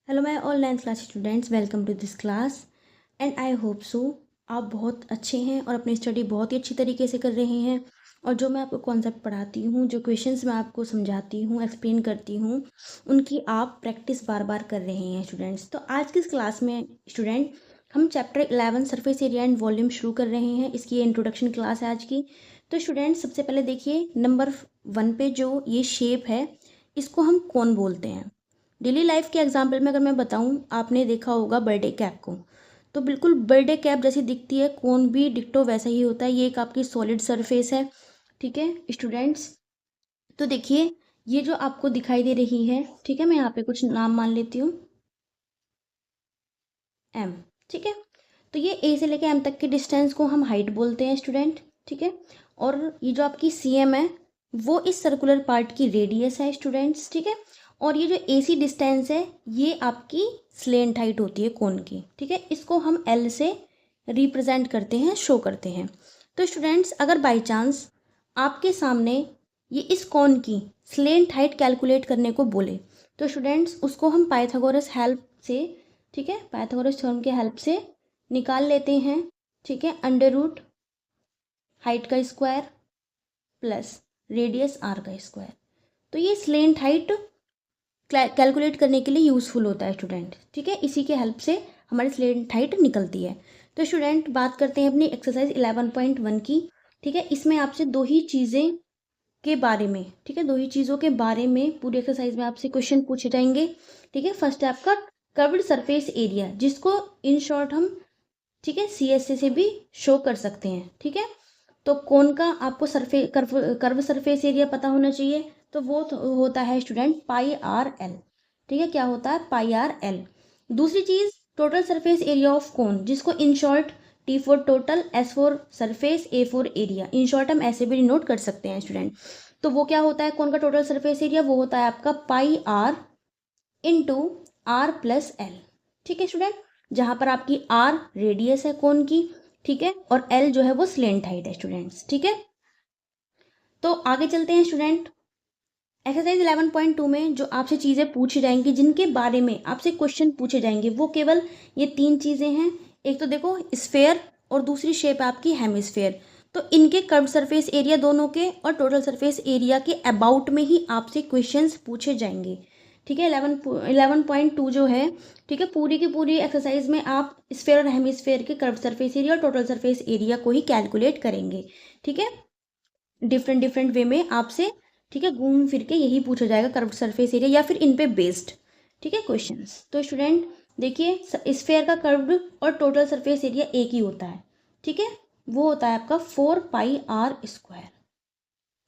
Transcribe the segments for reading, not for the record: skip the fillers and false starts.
Hello my all 9th class students, welcome to this class and I hope so आप बहुत अच्छे हैं और अपनी स्टडी बहुत ही अच्छी तरीके से कर रहे हैं। और जो मैं आपको कॉन्सेप्ट पढ़ाती हूँ, जो क्वेश्चंस मैं आपको समझाती हूँ, एक्सप्लेन करती हूँ, उनकी आप प्रैक्टिस बार बार कर रहे हैं स्टूडेंट्स। तो आज की इस क्लास में स्टूडेंट हम chapter 11 surface area and volume शुरू कर रहे हैं। इसकी ये इंट्रोडक्शन क्लास है आज की। तो स्टूडेंट सबसे पहले देखिए नंबर 1 पे जो ये शेप है, इसको हम कौन बोलते हैं। डेली लाइफ के एग्जाम्पल में अगर मैं बताऊं, आपने देखा होगा बर्थडे कैप को, तो बिल्कुल बर्थडे कैप जैसी दिखती है, कौन भी डिक्टो वैसा ही होता है। ये एक आपकी सॉलिड सरफेस है, ठीक है स्टूडेंट्स। तो देखिए ये जो आपको दिखाई दे रही है, ठीक है, मैं यहाँ पे कुछ नाम मान लेती हूँ, एम, ठीक है। तो ये ए से लेकर एम तक की डिस्टेंस को हम हाइट बोलते हैं स्टूडेंट, ठीक है। और ये जो आपकी सी एम है, वो इस सर्कुलर पार्ट की रेडियस है स्टूडेंट्स, ठीक है। और ये जो ए सी डिस्टेंस है, ये आपकी स्लेंट हाइट होती है कोन की, ठीक है। इसको हम एल से रिप्रेजेंट करते हैं, शो करते हैं। तो स्टूडेंट्स अगर बाई चांस आपके सामने ये इस कोन की स्लेंट हाइट कैलकुलेट करने को बोले, तो स्टूडेंट्स उसको हम पाइथागोरस हेल्प से, ठीक है, पाइथागोरस थ्योरम की हेल्प से निकाल लेते हैं, ठीक है। अंडर रूट हाइट का स्क्वायर प्लस रेडियस आर का स्क्वायर। तो ये स्लेंट हाइट कैलकुलेट करने के लिए यूज़फुल होता है स्टूडेंट, ठीक है। इसी के हेल्प से हमारी स्लेंट हाइट निकलती है। तो स्टूडेंट बात करते हैं अपनी एक्सरसाइज 11.1 की, ठीक है। इसमें आपसे दो ही चीज़ें के बारे में, ठीक है, दो ही चीज़ों के बारे में पूरी एक्सरसाइज में आपसे क्वेश्चन पूछे जाएंगे, ठीक है। फर्स्ट है आपका कर्व्ड सरफेस एरिया, जिसको इन शॉर्ट हम, ठीक है, CSA से भी शो कर सकते हैं, ठीक है। तो कौन का आपको कर्व सरफेस एरिया पता होना चाहिए, तो वो होता है स्टूडेंट पाई आर एल, ठीक है। क्या होता है? Pi r l. दूसरी चीज total surface area of cone, जिसको in short T for total, S for surface, A for area, in short हम ऐसे भी नोट कर सकते हैं स्टूडेंट। तो वो क्या होता है कौन का टोटल सरफेस एरिया? वो होता है आपका pi r into r plus l, ठीक है स्टूडेंट। जहां पर आपकी आर रेडियस है कोन की, ठीक है, और एल जो है वो स्लेंट हाइट है स्टूडेंट्स, ठीक है। तो आगे चलते हैं स्टूडेंट। एक्सरसाइज 11.2 में जो आपसे चीज़ें पूछी जाएंगी, जिनके बारे में आपसे क्वेश्चन पूछे जाएंगे, वो केवल ये तीन चीज़ें हैं। एक तो देखो स्फेयर, और दूसरी शेप है आपकी हेमिस्फेयर। तो इनके कर्व सरफेस एरिया दोनों के और टोटल सरफेस एरिया के अबाउट में ही आपसे क्वेश्चंस पूछे जाएंगे, ठीक है। 11.2 जो है, ठीक है, पूरी की पूरी एक्सरसाइज में आप स्फेयर और हेमिस्फेयर के कर्व सरफेस एरिया और टोटल सरफेस एरिया को ही कैलकुलेट करेंगे, ठीक है। डिफरेंट डिफरेंट वे में आपसे, ठीक है, घूम फिर के यही पूछा जाएगा कर्व सरफेस एरिया या फिर इन पे बेस्ड, ठीक है, क्वेश्चंस। तो स्टूडेंट देखिए स्फेयर का कर्व्ड और टोटल सरफेस एरिया एक ही होता है, ठीक है। वो होता है आपका 4 पाई आर स्क्वायर,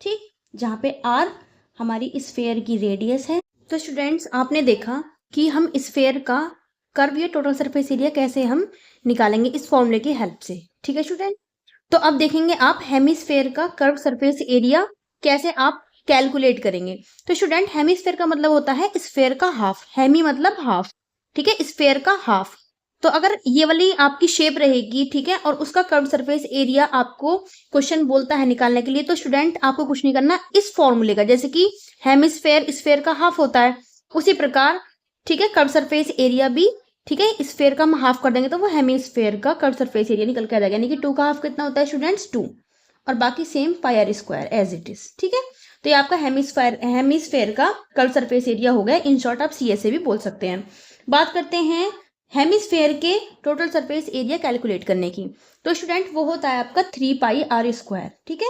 ठीक, जहाँ पे आर हमारी स्फेयर की रेडियस है। तो स्टूडेंट्स आपने देखा कि हम स्फेयर का कर्व या टोटल सरफेस एरिया कैसे हम निकालेंगे इस फॉर्मूले की हेल्प से, ठीक है स्टूडेंट। तो अब देखेंगे आप हेमिस्फेयर का कर्व सरफेस एरिया कैसे आप कैलकुलेट करेंगे। तो स्टूडेंट हेमिस्फेयर का मतलब होता है स्फेयर का हाफ, हेमी मतलब हाफ, ठीक है, स्फेयर का हाफ। तो अगर ये वाली आपकी शेप रहेगी, ठीक है, और उसका कर्व सरफेस एरिया आपको क्वेश्चन बोलता है निकालने के लिए, तो स्टूडेंट आपको कुछ नहीं करना, इस फॉर्मूले का, जैसे कि हेमिस्फेयर स्फेयर का हाफ होता है, उसी प्रकार, ठीक है, कर्व सरफेस एरिया भी, ठीक है, स्फेयर का हम हाफ कर देंगे तो वो हेमिस्फेयर का कर्व सरफेस एरिया निकल के आ जाएगा। यानी कि 2 का हाफ कितना होता है स्टूडेंट्स? 2, और बाकी same pi are square as it is, ठीक है। तो ये आपका हेमिस्फेयर का कर्व सरफेस एरिया हो गया। इन शॉर्ट आप CSA भी बोल सकते हैं। बात करते हैं हेमिस्फेयर के टोटल सरफेस एरिया कैलकुलेट करने की। तो स्टूडेंट वो होता है आपका 3 पाई आर स्क्वायर, ठीक है,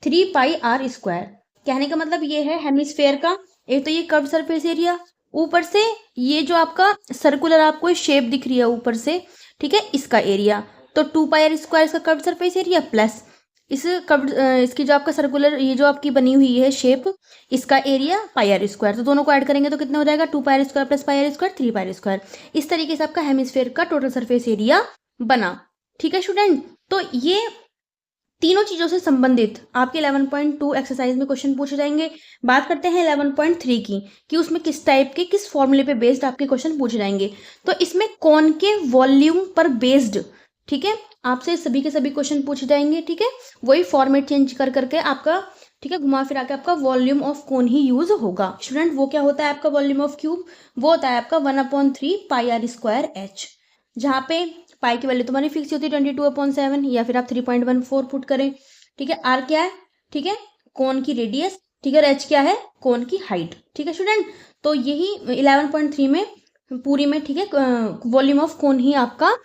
3 पाई आर स्क्वायर। कहने का मतलब ये है हेमिस्फेयर का, एक तो ये कर्व सरफेस एरिया, ऊपर से ये जो आपका सर्कुलर आपको शेप दिख रही है ऊपर से, ठीक है, इसका एरिया। तो 2 पाई आर स्क्वायर इसका कर्व सरफेस एरिया प्लस इस कर्व, इसकी जो आपका सर्कुलर ये जो आपकी बनी हुई है शेप, इसका एरिया पाई आर स्क्वायर। तो दोनों को ऐड करेंगे तो कितना हो जाएगा? 2 pi are square plus pi are square, 3 pi are square. इस तरीके से आपका हेमिस्फेयर का टोटल सरफेस एरिया बना, ठीक है स्टूडेंट। तो ये तीनों चीजों से संबंधित आपके 11.2 एक्सरसाइज में क्वेश्चन पूछे जाएंगे। बात करते हैं 11.3 की, कि उसमें किस टाइप के, किस फॉर्मूले पे बेस्ड आपके क्वेश्चन पूछे जाएंगे। तो इसमें कौन के वॉल्यूम पर बेस्ड, ठीक है, आपसे सभी के सभी क्वेश्चन पूछे जाएंगे, ठीक है। वही फॉर्मेट चेंज कर करके आपका ठीक है, घुमा फिरा के आपका volume of cone he use होगा स्टूडेंट। वो क्या होता है आपका वॉल्यूम ऑफ क्यूब, वो होता है आपका 1/3 पाई आर स्क्वायर एच, जहाँ पे पाई की वैल्यू तुम्हारी फिक्स होती है 22/7 या फिर आप 3.14 पुट करें। ठीक है, आर क्या है, ठीक है, कोन की रेडियस, ठीक है, एच क्या है, कोन की हाइट। ठीक है स्टूडेंट, तो यही 11.3 में पूरी में, ठीक है, वॉल्यूम ऑफ कोन ही आपका,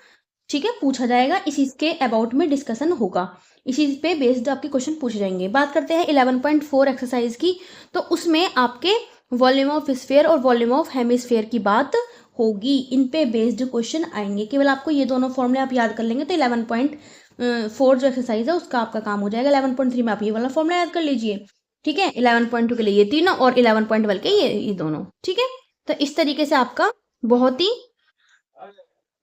ठीक है, पूछा जाएगा। इसी के अबाउट में डिस्कशन होगा, इसी पे बेस्ड आपके क्वेश्चन पूछे जाएंगे। बात करते हैं 11.4 एक्सरसाइज की, तो उसमें आपके वॉल्यूम ऑफ स्फीयर और वॉल्यूम ऑफ हेमिस्फीयर की बात होगी, इन पे बेस्ड क्वेश्चन आएंगे। केवल आपको ये दोनों फॉर्मूले आप याद कर लेंगे तो 11.4 जो एक्सरसाइज है उसका आपका काम हो जाएगा। 11.3 में आप ये वाला फॉर्मूला याद कर लीजिए, ठीक है, 11.2 के लिए ये तीनों और 11.1 के ये दोनों। ठीक है, तो इस तरीके से आपका बहुत ही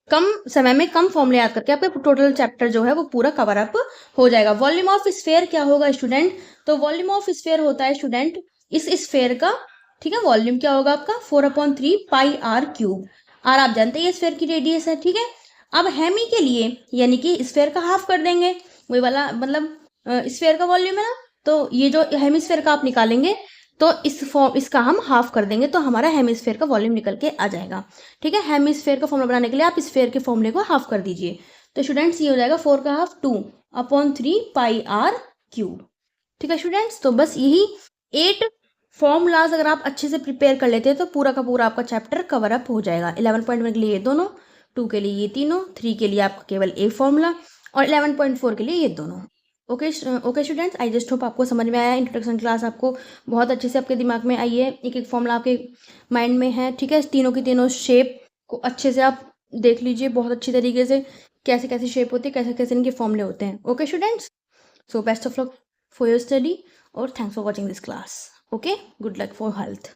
कम समय में कम फॉर्मूले याद करके आपका टोटल चैप्टर जो है वो पूरा कवर अप हो जाएगा। वॉल्यूम ऑफ स्फीयर क्या होगा स्टूडेंट, तो वॉल्यूम ऑफ स्फीयर होता है स्टूडेंट इस स्फीयर का, ठीक है, वॉल्यूम क्या होगा आपका 4/3 पाई आर क्यूब। आर आप जानते हैं ये स्फीयर की रेडियस है। ठीक है, अब हेमी के लिए यानी कि स्फीयर का हाफ कर देंगे, वही वाला मतलब स्फीयर का वॉल्यूम है ना, तो ये जो हेमिस्फीयर का आप निकालेंगे तो इसका हम हाफ कर देंगे तो हमारा हेमिस्फीयर का वॉल्यूम निकल के आ जाएगा। ठीक है, हेमिस्फीयर का फॉर्मूला बनाने के लिए आप स्फीयर के फॉर्मूले को हाफ कर दीजिए, तो स्टूडेंट्स ये हो जाएगा 4 का हाफ 2/3 पाई आर क्यूब। ठीक है स्टूडेंट्स, तो बस यही 8 फॉर्मूलाज अगर आप अच्छे से प्रिपेयर कर लेते हैं तो पूरा का पूरा आपका चैप्टर कवर अप हो जाएगा। 11.1 के लिए ये दोनों, 2 के लिए ये तीनों, 3 के लिए आपका केवल एक फॉर्मूला और 11.4 के लिए ये दोनों। Okay students, I just hope आपको समझ में आया। इंट्रोडक्शन क्लास आपको बहुत अच्छे से आपके दिमाग में आई है, एक एक फॉर्मूला आपके माइंड में है। ठीक है, तीनों की तीनों शेप को अच्छे से आप देख लीजिए बहुत अच्छी तरीके से, कैसे कैसे शेप होती है, कैसे कैसे इनके फॉर्मूले होते हैं। Okay students, so best of luck for your study और thanks for watching this class. Okay, good luck for health.